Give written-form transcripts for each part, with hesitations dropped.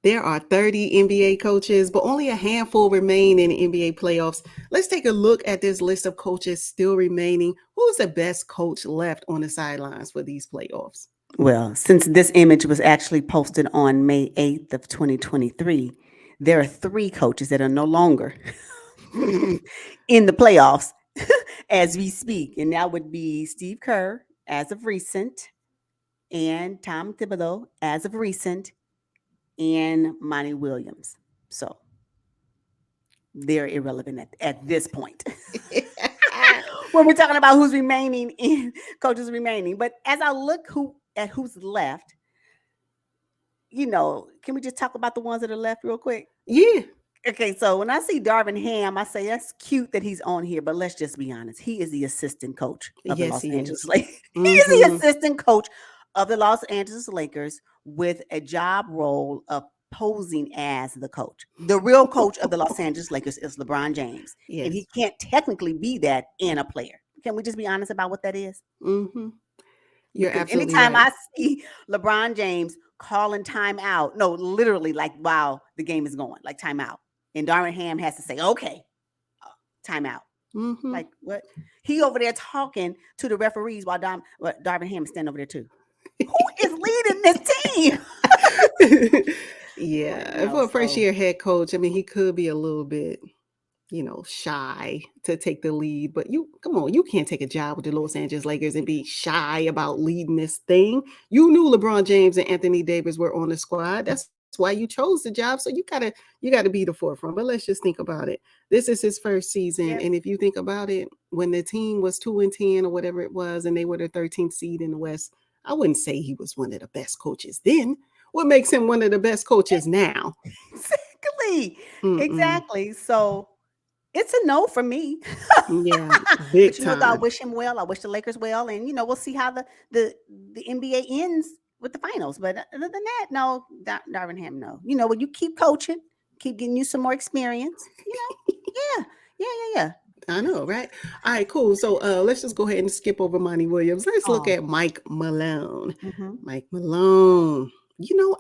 There are 30 NBA coaches, but only a handful remain in the NBA playoffs. Let's take a look at this list of coaches still remaining. Who's the best coach left on the sidelines for these playoffs? Well, since this image was actually posted on May 8th of 2023, there are three coaches that are no longer in the playoffs as we speak. And that would be Steve Kerr as of recent, and Tom Thibodeau as of recent, and Monty Williams. So they're irrelevant at this point. When we're talking about who's remaining in coaches remaining. But as I look at who's left, can we just talk about the ones that are left real quick? Yeah. Okay, so when I see Darvin Ham, I say that's cute that he's on here, but let's just be honest. He is the assistant coach of the Yes, Los he Angeles is. Lakers. He is the assistant coach of the Los Angeles Lakers with a job role of posing as the coach. The real coach of the Los Angeles Lakers is LeBron James, and he Yes. can't technically be that and a player. Can we just be honest about what that is? You're Because absolutely anytime right. I see LeBron James calling timeout, no, literally like while the game is going, like timeout. And Darvin Ham has to say, okay, timeout. Like what? He over there talking to the referees while Darvin Ham is standing over there too. Who is leading this team? Yeah. For a first year head coach, I mean, he could be a little bit, shy to take the lead. But come on, you can't take a job with the Los Angeles Lakers and be shy about leading this thing. You knew LeBron James and Anthony Davis were on the squad. That's why you chose the job. So you gotta be the forefront. But let's just think about it. This is his first season, Yep. and if you think about it, when the team was 2-10 or whatever it was, and they were the 13th seed in the West, I wouldn't say he was one of the best coaches then. What makes him one of the best coaches now? Exactly. Mm-mm. Exactly. So it's a no for me. Yeah, But big though, I time. wish him well. I wish the Lakers well, and we'll see how the NBA ends with the finals. But other than that, no, Darvin Ham, no. When you keep coaching, keep getting you some more experience. Yeah, yeah, yeah, yeah. I know, right? All right, cool. So let's just go ahead and skip over Monty Williams. Let's look Oh, at Mike Malone. hmm Mike Malone.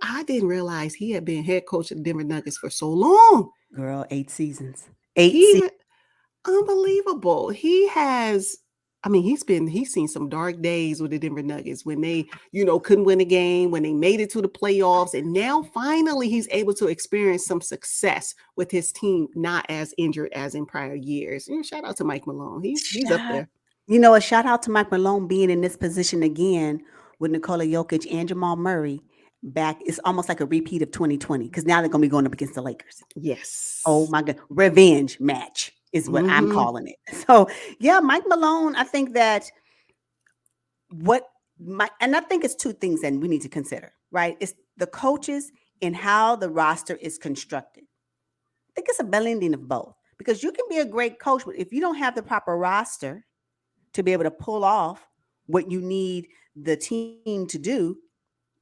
I didn't realize he had been head coach of the Denver Nuggets for so long. girl, 8 seasons, 8 seasons. He Unbelievable. He has, I mean, he's seen some dark days with the Denver Nuggets when they, couldn't win a game, when they made it to the playoffs, and now finally he's able to experience some success with his team not as injured as in prior years. Shout out to Mike Malone. He's up Shout, there. a shout out to Mike Malone being in this position again with Nikola Jokic and Jamal Murray back. It's almost like a repeat of 2020 because now they're going to be going up against the Lakers. Oh Yes. my God. Revenge match is what I'm Mm-hmm. calling it. So yeah, Mike Malone, I think that and I think it's two things that we need to consider, right? It's the coaches and how the roster is constructed. I think it's a blending of both because you can be a great coach, but if you don't have the proper roster to be able to pull off what you need the team to do,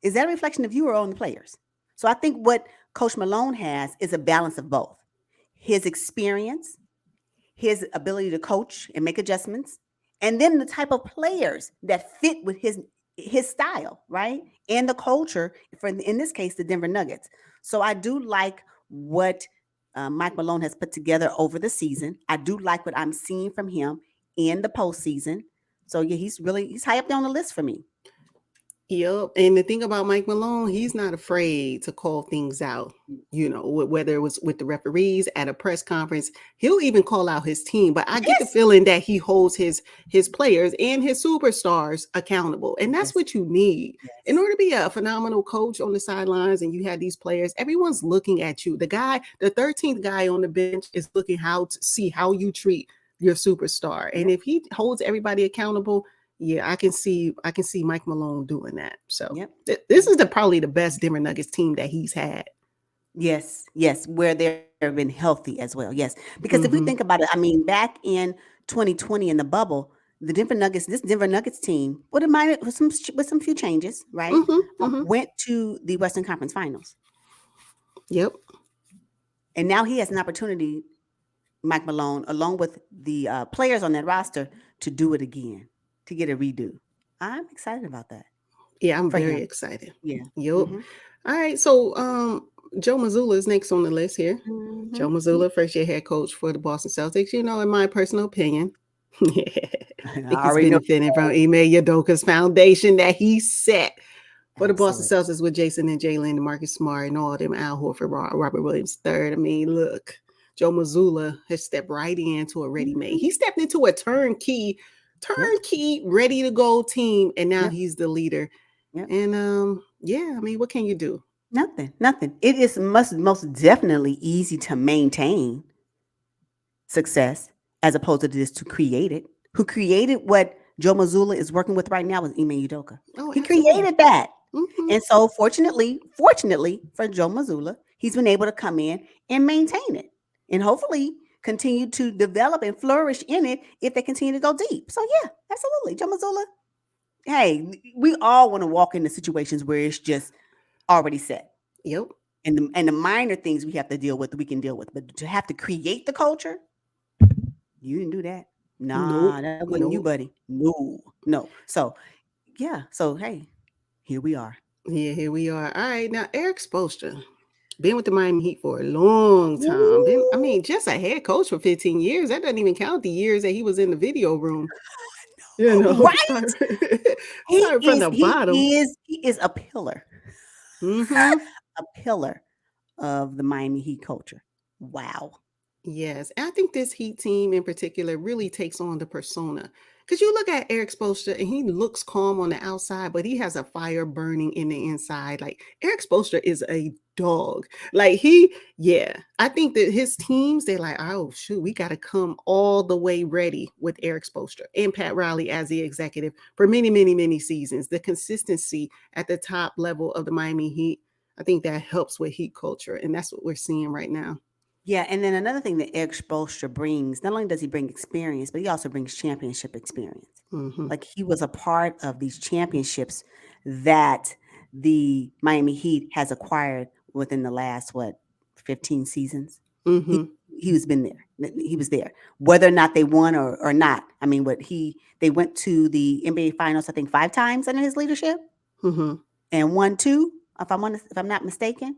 is that a reflection of you or on the players? So I think what Coach Malone has is a balance of both his experience, his ability to coach and make adjustments, and then the type of players that fit with his style, right? And the culture for in this case the Denver Nuggets. So I do like what Mike Malone has put together over the season. I do like what I'm seeing from him in the postseason. So yeah, he's high up there on the list for me. Yep. And the thing about Mike Malone, he's not afraid to call things out. Whether it was with the referees at a press conference, he'll even call out his team. But I get the Yes. feeling that he holds his players and his superstars accountable. And that's Yes. what you need. In Yes. order to be a phenomenal coach on the sidelines and you have these players, everyone's looking at you. The 13th guy on the bench is looking how to see how you treat your superstar. And Yep. if he holds everybody accountable, yeah, I can see Mike Malone doing that. So Yep. this is probably the best Denver Nuggets team that he's had. Yes, yes, where they've been healthy as well. Yes, because if we think Hmm. about it, I mean, back in 2020 in the bubble, this Denver Nuggets team, with a minor with some few changes, right, Hmm. Hmm. went to the Western Conference Finals, Yep. and now he has an opportunity, Mike Malone, along with the players on that roster, to do it again, to get a redo. I'm excited about that Yeah, I'm for very him. excited. Yeah. Yep. Hmm. All right. So Joe Mazzulla is next on the list here. Joe Mhm. Mazzulla, first-year head coach for the Boston Celtics. You know, in my personal opinion, I I think he's already know. benefiting from Ime Udoka's foundation that he set for the Boston Absolutely. Celtics with Jason and Jalen and Marcus Smart and all them, Al Horford, Robert Williams III. I mean, look, Joe Mazzulla has stepped right into a ready-made. Mhm. He stepped into a turnkey, Yep. ready to go team, and now Yep. he's the leader. Yep. And yeah, I mean, what can you do? Nothing. Nothing. It is most definitely easy to maintain success as opposed to just to create it. Who created what Joe Mazzulla is working with right now is Ime Udoka. Oh, He absolutely. created that. Hmm. And so fortunately for Joe Mazzulla, he's been able to come in and maintain it and hopefully continue to develop and flourish in it if they continue to go deep. So yeah, absolutely. Joe Mazzulla, hey, we all want to walk into situations where it's just already set. Yep. And the minor things we have to deal with, we can deal with. But to have to create the culture, you didn't do that. Nah, Nope. that wasn't you, Nope. buddy. No, no. So yeah. So hey, here we are. Yeah, here we are. All right, now Eric Spoelstra, been with the Miami Heat for a long time. I Ooh, mean, just a head coach for 15 years. That doesn't even count the years that he was in the video room. You know, right? start from the bottom. He is Mm-hmm. a pillar of the Miami Heat culture. Wow. Yes, and I think this Heat team in particular really takes on the persona. Because you look at Eric Spoelstra and he looks calm on the outside, but he has a fire burning in the inside. Like Eric Spoelstra is a dog. Yeah, I think that his teams, they're like, oh shoot, we got to come all the way ready with Eric Spoelstra and Pat Riley as the executive for many, many, many seasons. The consistency at the top level of the Miami Heat, I think that helps with Heat culture, and that's what we're seeing right now. Yeah, and then another thing that Eric Spoelstra brings, not only does he bring experience, but he also brings championship experience. Hmm. Like he was a part of these championships that the Miami Heat has acquired within the last 15 seasons. He Hmm. he was been there. He was there. Whether or not they won or not. I mean, they went to the NBA finals, I think 5 times under his leadership Hmm. and won two, if I'm not mistaken.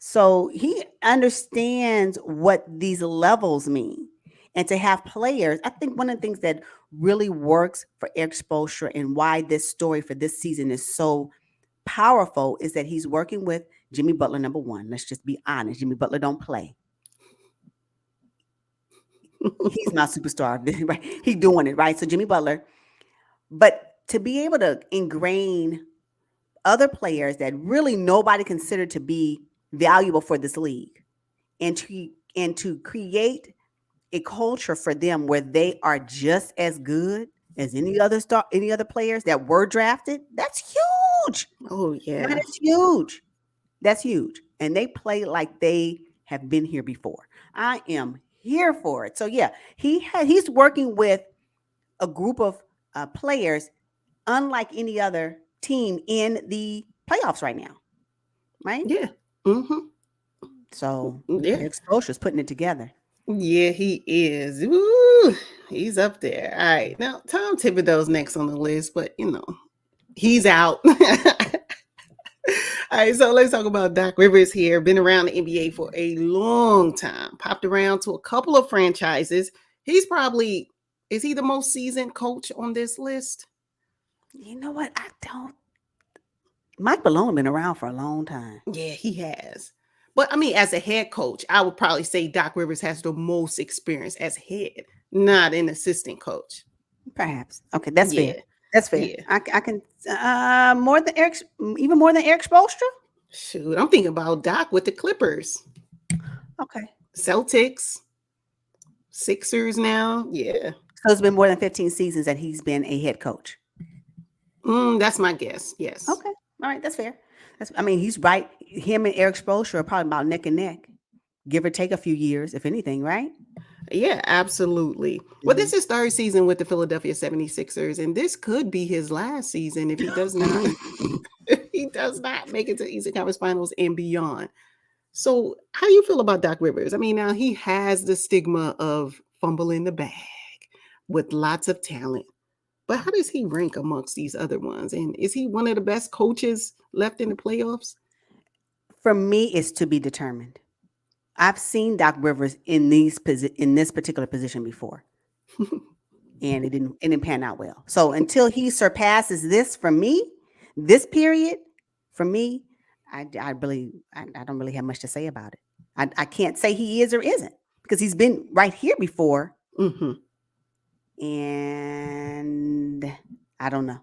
So he understands what these levels mean. And to have players, I think one of the things that really works for Eric Spoelstra and why this story for this season is so powerful is that he's working with Jimmy Butler, number one. Let's just be honest. Jimmy Butler don't play. He's my superstar, right? He's doing it, right? So Jimmy Butler. But to be able to ingrain other players that really nobody considered to be valuable for this league and to create a culture for them where they are just as good as any other players that were drafted. That's huge. Oh That yeah. is huge. That's huge. And they play like they have been here before. I am here for it. So yeah, he's working with a group of players unlike any other team in the playoffs right now, right? Yeah. Hmm. So Yeah. Eric Spoelstra's putting it together. Yeah, he is. Woo, he's up there. All right. Now, Tom Thibodeau's next on the list, but he's out. All right, so let's talk about Doc Rivers here. Been around the NBA for a long time. Popped around to a couple of franchises. He's probably is he the most seasoned coach on this list? You know what? I don't. Mike Malone been around for a long time. Yeah, he has. But I mean, as a head coach, I would probably say Doc Rivers has the most experience as head, not an assistant coach. Perhaps. Okay, that's fair. Yeah, That's fair. yeah. I can more than even more than Eric Spoelstra. Shoot, I'm thinking about Doc with the Clippers, Okay, Celtics, Sixers now. Yeah, so it's been more than 15 seasons that he's been a head coach. that's my guess. Yes. Okay, all right, that's fair. I mean, he's right. Him and Eric Spoelstra are probably about neck and neck, give or take a few years, if anything, right? Yeah, absolutely. Well, Hmm. this is third season with the Philadelphia 76ers, and this could be his last season if he does not if he does not make it to Eastern Conference Finals and beyond. So, how do you feel about Doc Rivers? I mean, now he has the stigma of fumbling the bag with lots of talent, but how does he rank amongst these other ones? And is he one of the best coaches left in the playoffs? For me, it's to be determined. I've seen Doc Rivers in this particular position before, and it didn't pan out well. So until he surpasses this for me, this period for me, I don't really have much to say about it. I can't say he is or isn't because he's been right here before, Hmm. and I don't know.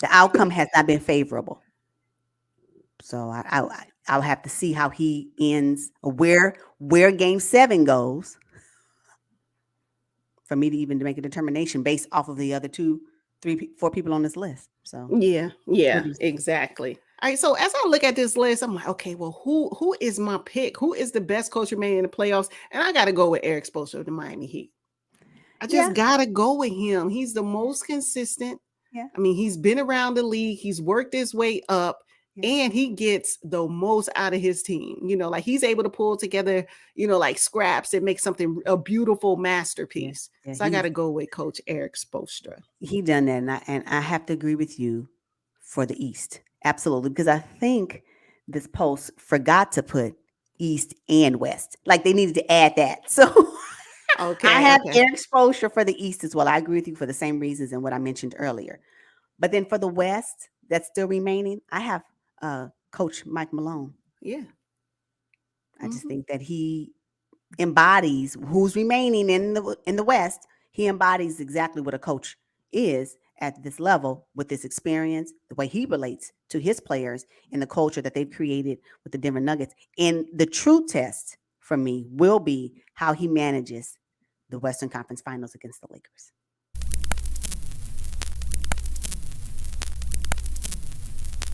The outcome has not been favorable. So I'll have to see how he ends, or where Game 7 goes, for me to even to make a determination based off of the other two, three, four people on this list. So Yeah, what yeah, do you say? exactly. All right, so as I look at this list, I'm like, okay, well, who is my pick? Who is the best coach remaining in the playoffs? And I got to go with Eric Spoelstra of the Miami Heat. I just Yeah, got to go with him. He's the most consistent. yeah, I mean, he's been around the league, he's worked his way up, yeah, and he gets the most out of his team. Like he's able to pull together, like scraps and make something a beautiful yeah, masterpiece. yeah. So I got to go with Coach Eric Spoelstra. He done that, and I have to agree with you for the East, absolutely, because I think this post forgot to put East and West, like they needed to add that. So I Okay, have okay. air exposure for the East as well. I agree with you for the same reasons and what I mentioned earlier. But then for the West, that's still remaining, I have Coach Mike Malone. Yeah. I just Hmm. think that he embodies who's remaining in the West. He embodies exactly what a coach is at this level with this experience, the way he relates to his players, and the culture that they've created with the Denver Nuggets. And the true test for me will be how he manages the Western Conference Finals against the Lakers.